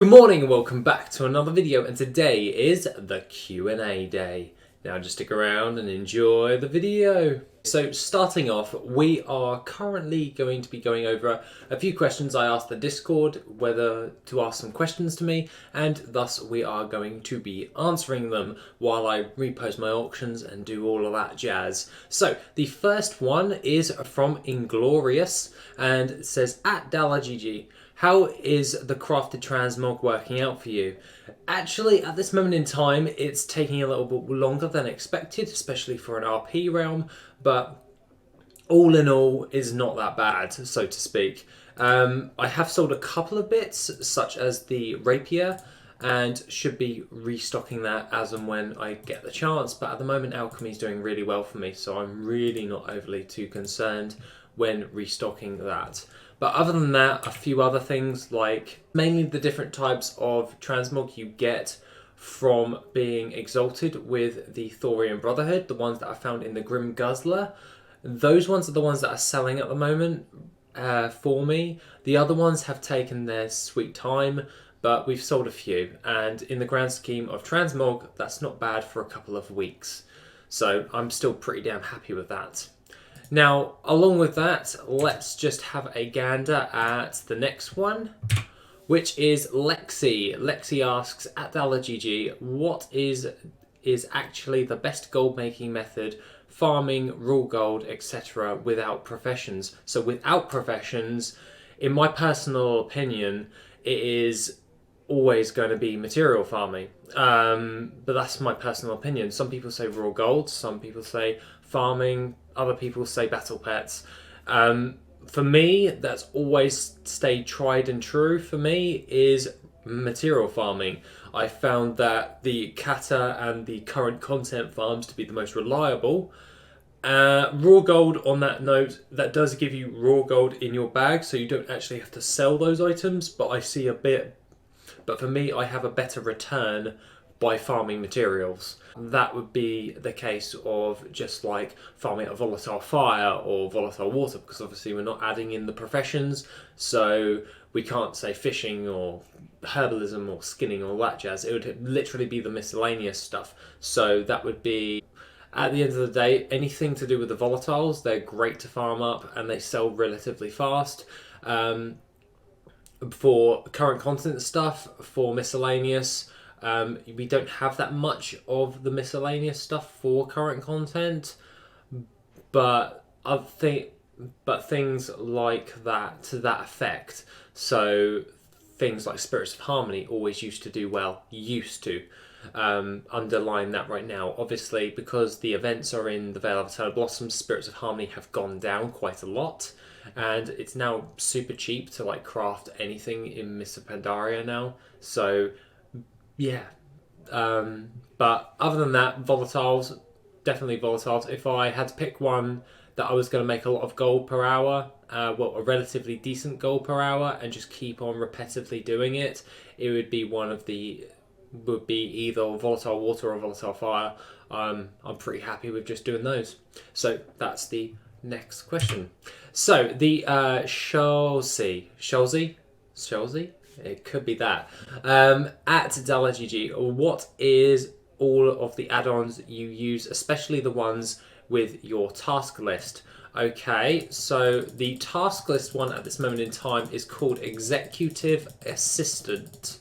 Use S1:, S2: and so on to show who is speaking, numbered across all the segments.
S1: Good morning and welcome back to another video, and today is the Q&A day. Now just stick around and enjoy the video. So starting off, we are currently going to be going over a few questions I asked the Discord whether to ask some questions to me, and thus we are going to be answering them while I repost my auctions and do all of that jazz. So the first one is from Inglorious and it says, @DalaGG, how is the crafted transmog working out for you? Actually, at this moment in time, it's taking a little bit longer than expected, especially for an RP realm, but all in all, is not that bad, so to speak. I have sold a couple of bits, such as the rapier, and should be restocking that as and when I get the chance, but at the moment alchemy is doing really well for me, so I'm really not overly too concerned when restocking that. But other than that, a few other things, like mainly the different types of transmog you get from being exalted with the Thorian Brotherhood, the ones that I found in the Grim Guzzler. Those ones are the ones that are selling at the moment for me. The other ones have taken their sweet time, but we've sold a few. And in the grand scheme of transmog, that's not bad for a couple of weeks. So I'm still pretty damn happy with that. Now, along with that, let's just have a gander at the next one, which is Lexi. Lexi asks, @DalaGG, what is actually the best gold making method, farming, raw gold, etc. without professions? So without professions, in my personal opinion, it is always going to be material farming. But that's my personal opinion. Some people say raw gold, some people say farming, other people say battle pets. For me, that's always stayed tried and true for me, is material farming. I found that the kata and the current content farms to be the most reliable. Raw gold, on that note, that does give you raw gold in your bag, so you don't actually have to sell those items, but I see a bit. But for me, I have a better return by farming materials. That would be the case of just like farming a volatile fire or volatile water, because obviously we're not adding in the professions, so we can't say fishing or herbalism or skinning or all that jazz. It would literally be the miscellaneous stuff. So that would be, at the end of the day, anything to do with the volatiles, they're great to farm up and they sell relatively fast. For current content stuff, for miscellaneous, we don't have that much of the miscellaneous stuff for current content, but things like that, to that effect. So things like Spirits of Harmony always used to do well. Underline that right now. Obviously, because the events are in the Vale of Eternal Blossoms, Spirits of Harmony have gone down quite a lot, and it's now super cheap to like craft anything in Mr. Pandaria now. So yeah, but other than that, volatiles, definitely volatiles. If I had to pick one that I was going to make a lot of gold per hour, well, a relatively decent gold per hour, and just keep on repetitively doing it, it would be either volatile water or volatile fire. I'm pretty happy with just doing those. So that's the next question. So the Shalsey, it could be that. @DalaGG, what is all of the add-ons you use, especially the ones with your task list? Okay, so the task list one at this moment in time is called Executive Assistant.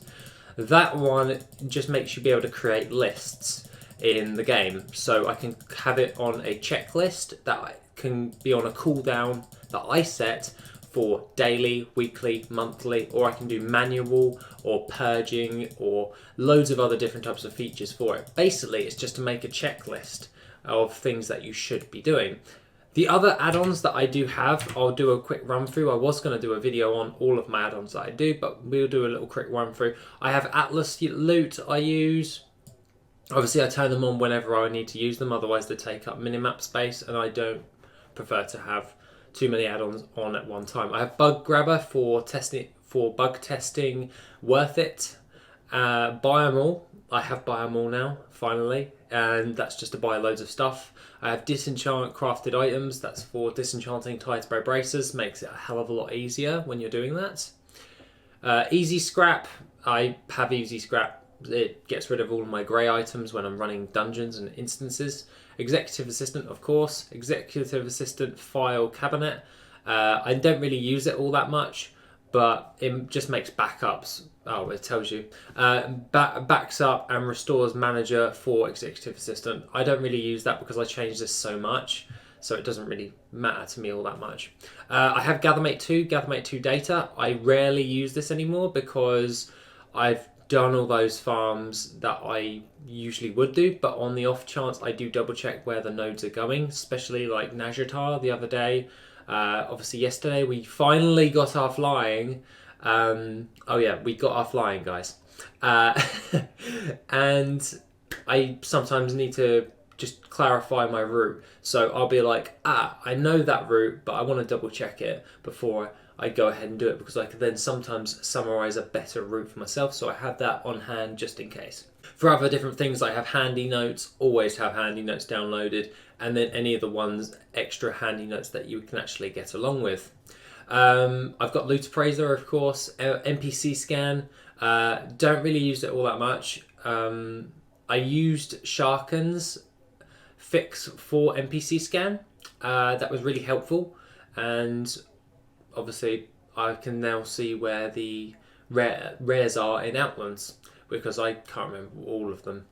S1: That one just makes you be able to create lists in the game. So I can have it on a checklist that can be on a cooldown that I set for daily, weekly, monthly, or I can do manual or purging or loads of other different types of features for it. Basically, it's just to make a checklist of things that you should be doing. The other add-ons that I do have, I'll do a quick run through. I was going to do a video on all of my add-ons that I do, but we'll do a little quick run through. I have Atlas Loot I use. Obviously, I turn them on whenever I need to use them, otherwise they take up minimap space, and I don't prefer to have too many add-ons on at one time. I have Bug Grabber for bug testing, worth it. Buy 'em all. I have Buy 'em all now, finally, and that's just to buy loads of stuff. I have Disenchant crafted items. That's for disenchanting Tidesborough bracers. Makes it a hell of a lot easier when you're doing that. Easy Scrap. I have easy scrap. It gets rid of all of my grey items when I'm running dungeons and instances. Executive assistant, of course. Executive assistant file cabinet. I don't really use it all that much, but it just makes backups. Oh, it tells you. Backs up and restores manager for executive assistant. I don't really use that because I change this so much, so it doesn't really matter to me all that much. I have GatherMate 2, GatherMate 2 data. I rarely use this anymore because I've done all those farms that I usually would do, but on the off chance I do double check where the nodes are going, especially like Najatar the other day. Obviously yesterday we finally got our flying. Oh yeah, we got our flying, guys. And I sometimes need to just clarify my route. So I'll be like, I know that route, but I want to double check it before I go ahead and do it, because I can then sometimes summarize a better route for myself. So I have that on hand just in case. For other different things, I have handy notes, always have handy notes downloaded, and then any of the ones extra handy notes that you can actually get along with. I've got Loot Appraiser, of course, NPC Scan. Don't really use it all that much. I used Sharken's fix for NPC Scan. That was really helpful, and obviously I can now see where the rares are in Outlands, because I can't remember all of them.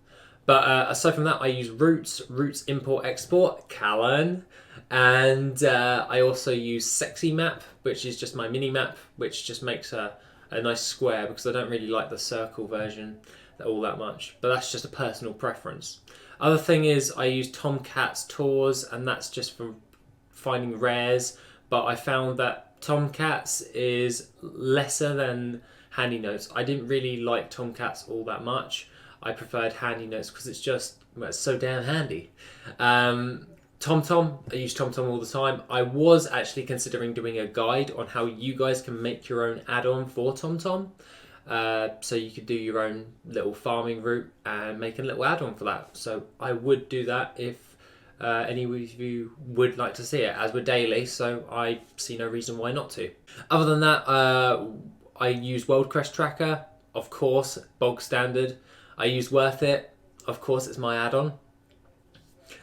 S1: But aside from that, I use Roots Import Export, Callan, and I also use Sexy Map, which is just my mini map, which just makes a nice square, because I don't really like the circle version all that much. But that's just a personal preference. Other thing is I use Tomcat's Tours, and that's just for finding rares. But I found that Tomcat's is lesser than Handy Notes. I didn't really like Tomcat's all that much. I preferred Handy Notes because it's just, well, it's so damn handy. TomTom, I use TomTom all the time. I was actually considering doing a guide on how you guys can make your own add-on for TomTom. So you could do your own little farming route and make a little add-on for that. So I would do that if any of you would like to see it, as we're daily, so I see no reason why not to. Other than that, I use WorldCrest Tracker, of course, bog standard. I use Worth It, of course, it's my add-on.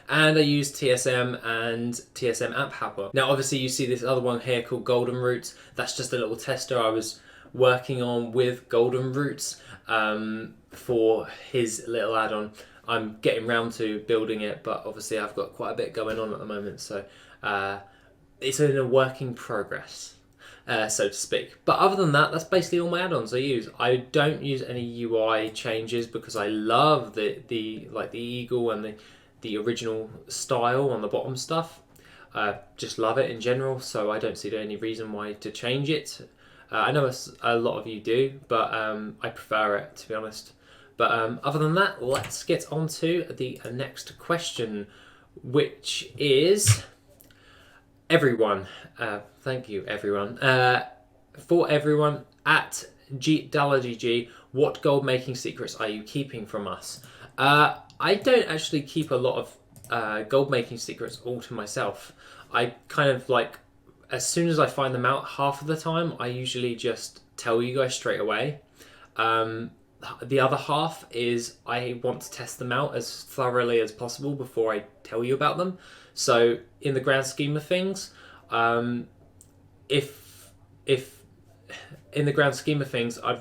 S1: And I use TSM and TSM App Hopper. Now, obviously, you see this other one here called Golden Roots. That's just a little tester I was working on with Golden Roots for his little add-on. I'm getting round to building it, but obviously I've got quite a bit going on at the moment, so it's in a working progress, so to speak. But other than that, that's basically all my add-ons I use. I don't use any UI changes because I love the eagle and the original style on the bottom stuff. Just love it in general, so I don't see any reason why to change it. I know a lot of you do, but I prefer it, to be honest. But other than that, let's get on to the next question, which is everyone. Thank you, everyone. For everyone, at DallerGG, what gold making secrets are you keeping from us? I don't actually keep a lot of gold making secrets all to myself. I kind of like, as soon as I find them out, half of the time, I usually just tell you guys straight away. The other half is I want to test them out as thoroughly as possible before I tell you about them. So in the grand scheme of things, if in the grand scheme of things, I'd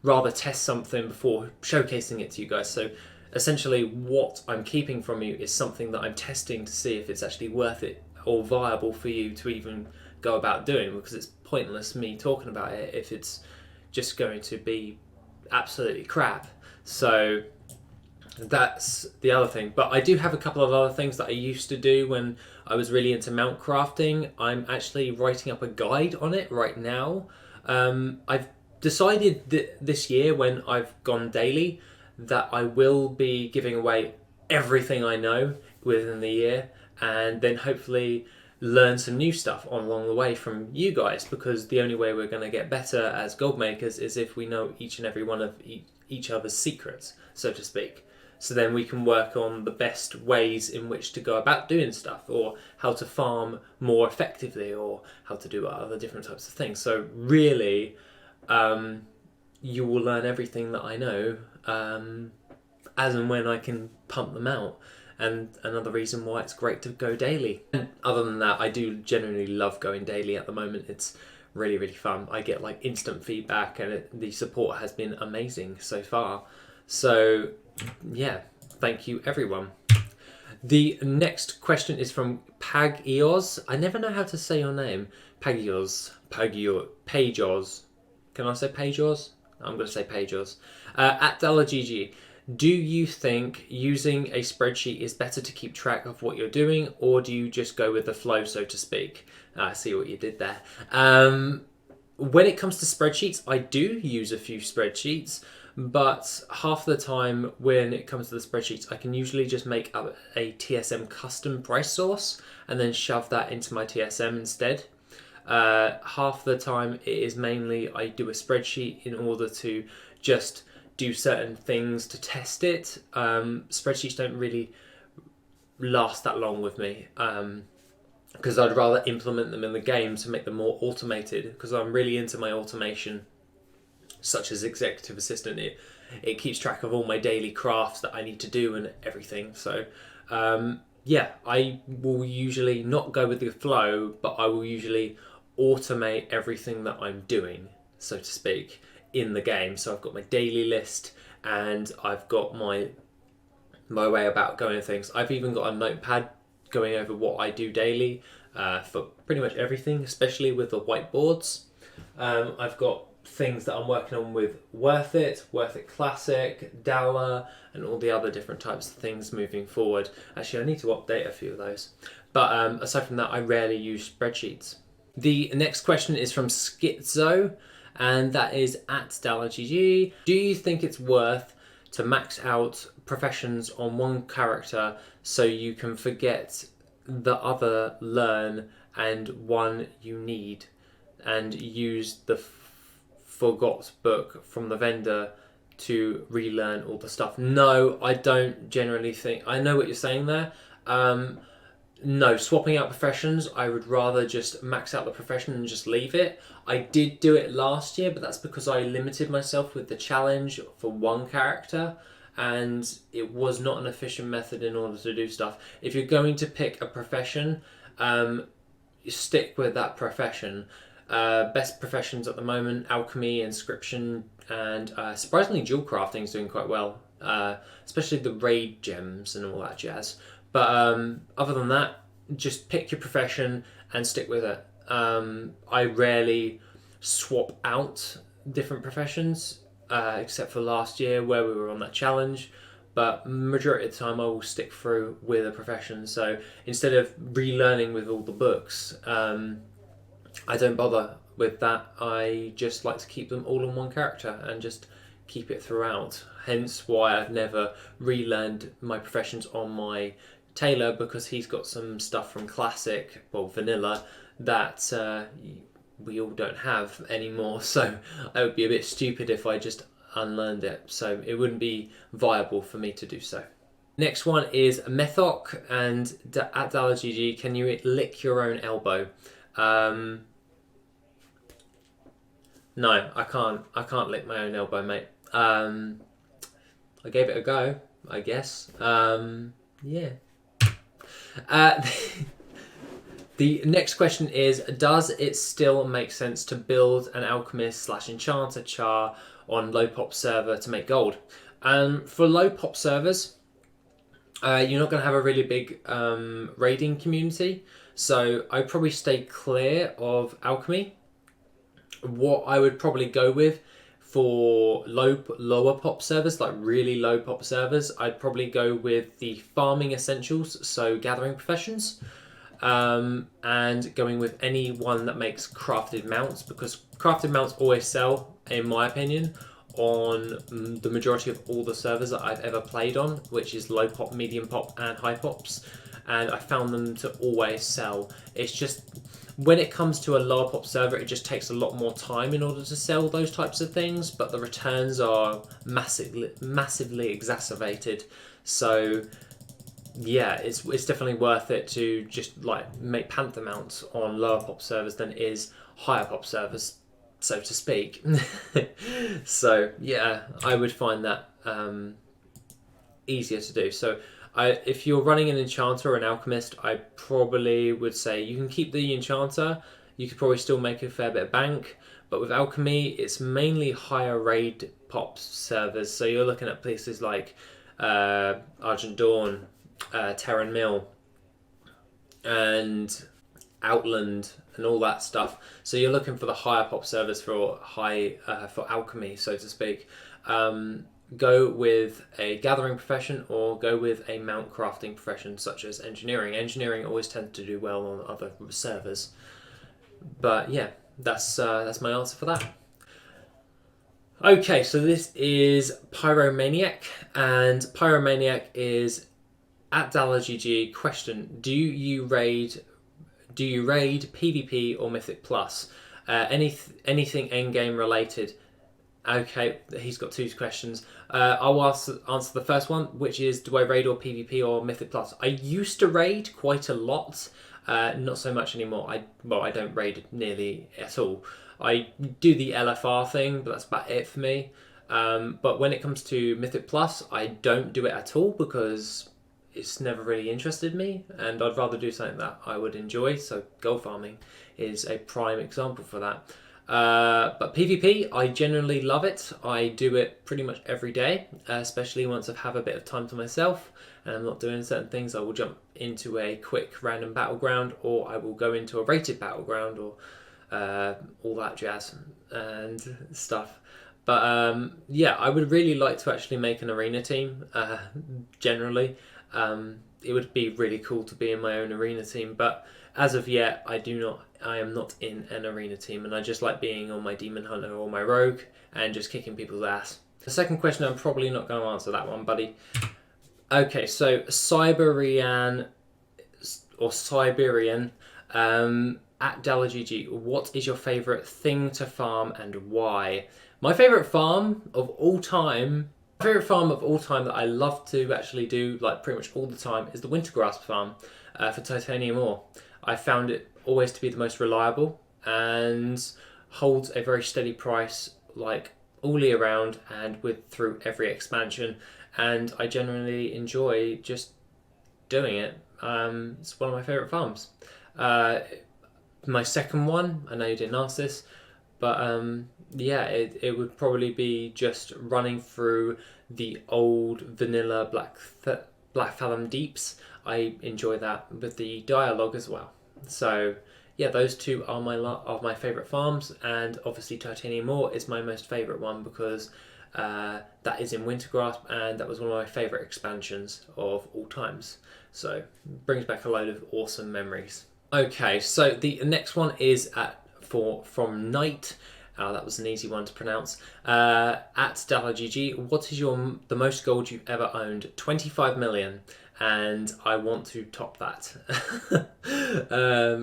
S1: rather test something before showcasing it to you guys. So essentially what I'm keeping from you is something that I'm testing to see if it's actually worth it or viable for you to even go about doing, because it's pointless me talking about it if it's just going to be absolutely crap. So that's the other thing. But I do have a couple of other things that I used to do when I was really into mount crafting. I'm actually writing up a guide on it right now. I've decided that this year, when I've gone daily, that I will be giving away everything I know within the year, and then hopefully learn some new stuff along the way from you guys, because the only way we're going to get better as gold makers is if we know each and every one of each other's secrets, so to speak. So then we can work on the best ways in which to go about doing stuff, or how to farm more effectively, or how to do other different types of things. So really, you will learn everything that I know as and when I can pump them out. And another reason why it's great to go daily. And other than that, I do genuinely love going daily at the moment. It's really, really fun. I get like instant feedback, and the support has been amazing so far. So yeah, thank you everyone. The next question is from Pagios. I never know how to say your name. Pagios. Can I say Pagios? I'm going to say Pagios. At DalaGG. Do you think using a spreadsheet is better to keep track of what you're doing, or do you just go with the flow, so to speak? I see what you did there. When it comes to spreadsheets, I do use a few spreadsheets, but half the time when it comes to the spreadsheets, I can usually just make up a TSM custom price source and then shove that into my TSM instead. Half the time it is mainly I do a spreadsheet in order to just do certain things to test it. Spreadsheets don't really last that long with me because I'd rather implement them in the game to make them more automated, because I'm really into my automation, such as Executive Assistant. It keeps track of all my daily crafts that I need to do and everything. So yeah, I will usually not go with the flow, but I will usually automate everything that I'm doing, so to speak, in the game. So I've got my daily list and I've got my way about going things. I've even got a notepad going over what I do daily for pretty much everything, especially with the whiteboards. I've got things that I'm working on with Worth It Classic, Dala, and all the other different types of things moving forward. Actually, I need to update a few of those. But aside from that, I rarely use spreadsheets. The next question is from Schizo, and that is at DalaGG. Do you think it's worth to max out professions on one character so you can forget the other learn and one you need, and use the forgot book from the vendor to relearn all the stuff? No, I don't generally think. I know what you're saying there. No, swapping out professions, I would rather just max out the profession and just leave it. I did do it last year, but that's because I limited myself with the challenge for one character, and it was not an efficient method in order to do stuff. If you're going to pick a profession, you stick with that profession. Best professions at the moment: alchemy, inscription, and surprisingly dual crafting is doing quite well, especially the raid gems and all that jazz. But other than that, just pick your profession and stick with it. I rarely swap out different professions, except for last year where we were on that challenge. But majority of the time I will stick through with a profession. So instead of relearning with all the books, I don't bother with that. I just like to keep them all in one character and just keep it throughout. Hence why I've never relearned my professions on my Taylor, because he's got some stuff from Classic, well, Vanilla, that we all don't have anymore. So it would be a bit stupid if I just unlearned it. So it wouldn't be viable for me to do so. Next one is Methoc, and at DalaGG, can you lick your own elbow? No, I can't. I can't lick my own elbow, mate. I gave it a go, I guess. Yeah. The next question is, does it still make sense to build an alchemist / enchanter char on low pop server to make gold? For low pop servers, you're not going to have a really big raiding community, so I'd probably stay clear of alchemy. What I would probably go with for lower pop servers, like really low pop servers, I'd probably go with the farming essentials, so gathering professions, and going with any one that makes crafted mounts, because crafted mounts always sell, in my opinion, on the majority of all the servers that I've ever played on, which is low pop, medium pop, and high pops, and I found them to always sell. It's just, when it comes to a lower pop server, it just takes a lot more time in order to sell those types of things, but the returns are massively exacerbated. So yeah, it's definitely worth it to just like make panther mounts on lower pop servers than it is higher pop servers. so to speak. So yeah, I would find that easier to do. So if you're running an enchanter or an alchemist, I probably would say you can keep the enchanter. You could probably still make a fair bit of bank, but with alchemy, it's mainly higher raid pop servers. So you're looking at places like Argent Dawn, Terran Mill, and Outland, and all that stuff. So you're looking for the higher pop servers for for alchemy, so to speak. Go with a gathering profession or go with a mount crafting profession such as engineering. Engineering always tends to do well on other servers. But yeah, that's my answer for that. Okay, so this is Pyromaniac, and Pyromaniac is at DallarGG. Question: Do you raid PvP or Mythic Plus? Anything endgame related? Okay, he's got two questions. I'll answer the first one, which is, do I raid or PvP or Mythic Plus? I used to raid quite a lot, not so much anymore. I don't raid nearly at all. I do the LFR thing, but that's about it for me. But when it comes to Mythic Plus, I don't do it at all because it's never really interested me, and I'd rather do something that I would enjoy. So gold farming is a prime example for that. But PvP, I generally love it. I do it pretty much every day, especially once I have a bit of time to myself and I'm not doing certain things. I will jump into a quick random battleground, or I will go into a rated battleground, or all that jazz and stuff. But yeah, I would really like to actually make an arena team. Generally, it would be really cool to be in my own arena team, but as of yet, I am not in an arena team, and I just like being on my demon hunter or my rogue and just kicking people's ass. The second question, I'm probably not going to answer that one, buddy. Okay, so Siberian at DallarGG, what is your favourite thing to farm and why? My favourite farm of all time that I love to actually do like pretty much all the time is the Wintergrasp farm for titanium ore. I found it always to be the most reliable and holds a very steady price like all year round and through every expansion, and I genuinely enjoy just doing it. It's one of my favourite farms. My second one, I know you didn't ask this, but yeah, it would probably be just running through the old vanilla Blackfathom Deeps. I enjoy that with the dialogue as well. So yeah, those two are my favourite farms, and obviously Titanium Ore is my most favourite one because that is in Wintergrasp, and that was one of my favourite expansions of all times. So brings back a load of awesome memories. Okay, so the next one is from Knight. That was an easy one to pronounce. At DallarGG, what is the most gold you've ever owned? 25 million, and I want to top that.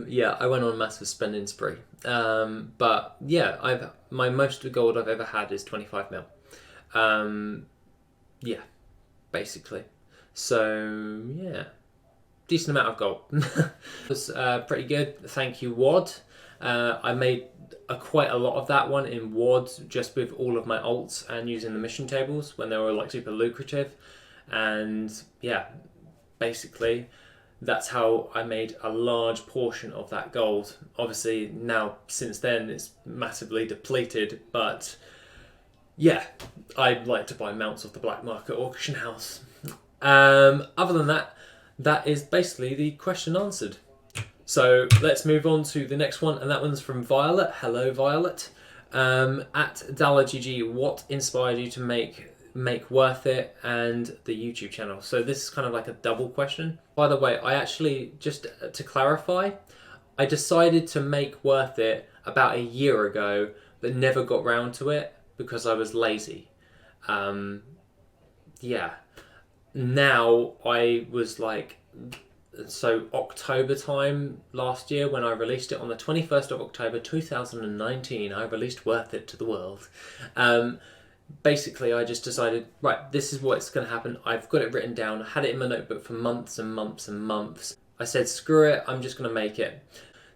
S1: Yeah, I went on a massive spending spree. But yeah, my most gold I've ever had is 25 mil. Yeah, basically. So yeah, decent amount of gold. It was pretty good. Thank you, WOD. I made quite a lot of that one in WOD just with all of my alts and using the mission tables when they were like super lucrative, and yeah, basically that's how I made a large portion of that gold. Obviously now since then it's massively depleted, but yeah, I'd like to buy mounts off the black market auction house. Other than that, that is basically the question answered. So let's move on to the next one, and that one's from Violet. Hello, Violet. At DallarGG, what inspired you to make Worth It and the YouTube channel? So this is kind of like a double question. By the way, I actually, just to clarify, I decided to make Worth It about a year ago, but never got round to it because I was lazy. Yeah. Now I was like, so October time last year when I released it on the 21st of October 2019, I released Worth It to the world. Basically I just decided, right, this is what's going to happen. I've got it written down. I had it in my notebook for months and months and months. I said, screw it, I'm just going to make it.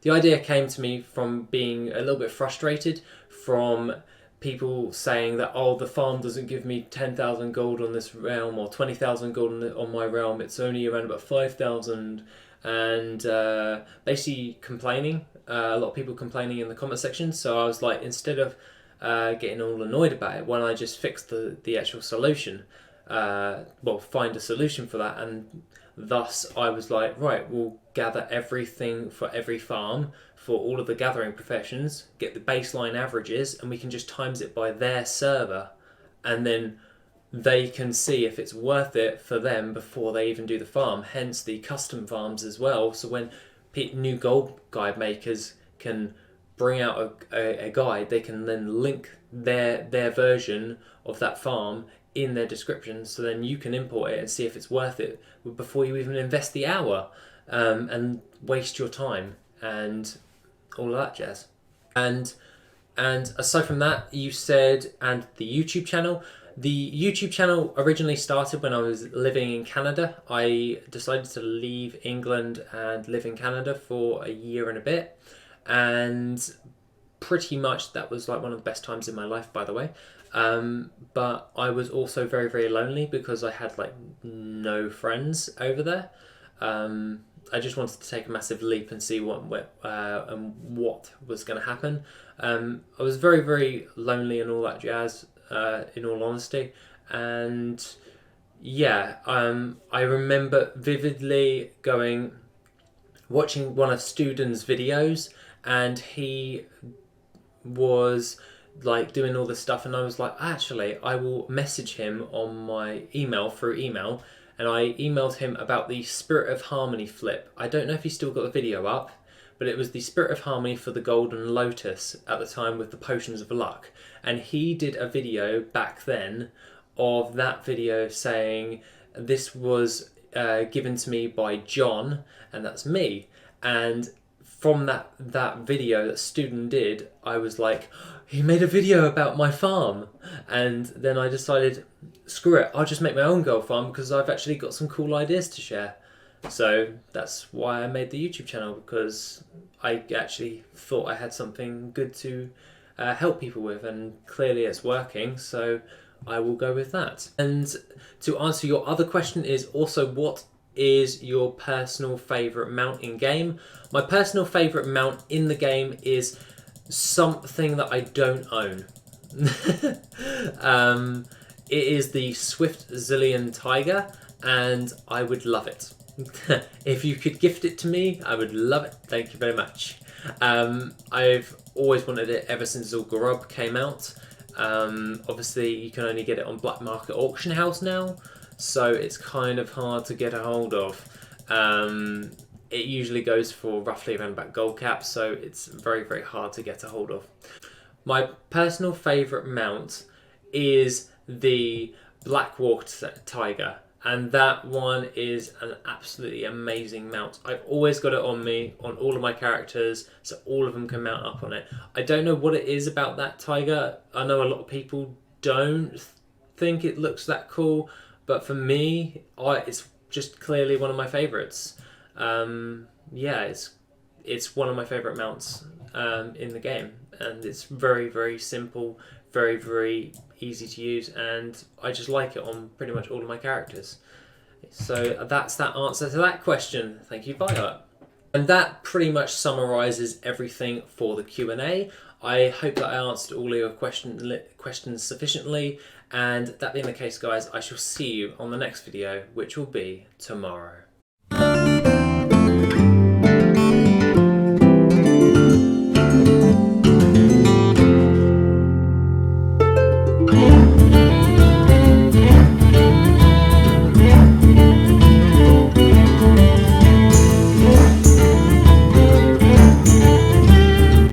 S1: the idea came to me from being a little bit frustrated from people saying that, oh, the farm doesn't give me 10,000 gold on this realm or 20,000 gold on my realm, it's only around about 5,000, and basically complaining, a lot of people complaining in the comment section. So I was like, instead of getting all annoyed about it, why don't I just fix the actual solution, find a solution for that. And thus I was like, right, we'll gather everything for every farm for all of the gathering professions, get the baseline averages, and we can just times it by their server, and then they can see if it's worth it for them before they even do the farm, hence the custom farms as well. So when new gold guide makers can bring out a guide, they can then link their version of that farm in their description, so then you can import it and see if it's worth it before you even invest the hour and waste your time and all of that jazz. And aside from that, you said, and the YouTube channel. The YouTube channel originally started when I was living in Canada. I decided to leave England and live in Canada for a year and a bit, and pretty much that was like one of the best times in my life, by the way. But I was also very, very lonely because I had like no friends over there. I just wanted to take a massive leap and see what was going to happen. I was very, very lonely and all that jazz, in all honesty. And yeah, I remember vividly watching one of Studen's videos, and he was like doing all this stuff, and I was like, actually, I will message him on my email through email. And I emailed him about the Spirit of Harmony flip. I don't know if he's still got the video up, but it was the Spirit of Harmony for the Golden Lotus at the time with the Potions of Luck. And he did a video back then of that video saying, this was given to me by John, and that's me. And from that video that Student did, I was like, he made a video about my farm. And then I decided, screw it, I'll just make my own gold farm because I've actually got some cool ideas to share. So that's why I made the YouTube channel, because I actually thought I had something good to help people with, and clearly it's working, so I will go with that. And to answer your other question is also, what is your personal favourite mount in game? My personal favourite mount in the game is something that I don't own. It is the Swift Zillion Tiger, and I would love it. If you could gift it to me, I would love it. Thank you very much. I've always wanted it ever since Zul'Gurub came out. Obviously, you can only get it on Black Market Auction House now, so it's kind of hard to get a hold of. It usually goes for roughly around about gold cap, so it's very, very hard to get a hold of. My personal favourite mount is the Blackwater Tiger, and that one is an absolutely amazing mount. I've always got it on me, on all of my characters, so all of them can mount up on it. I don't know what it is about that tiger. I know a lot of people don't think it looks that cool, but for me, it's just clearly one of my favourites. Yeah, it's one of my favourite mounts in the game, and it's very, very simple, very, very easy to use, and I just like it on pretty much all of my characters. So that's that answer to that question. Thank you, Violet. And that pretty much summarises everything for the Q&A. I hope that I answered all of your questions sufficiently, and that being the case, guys, I shall see you on the next video, which will be tomorrow.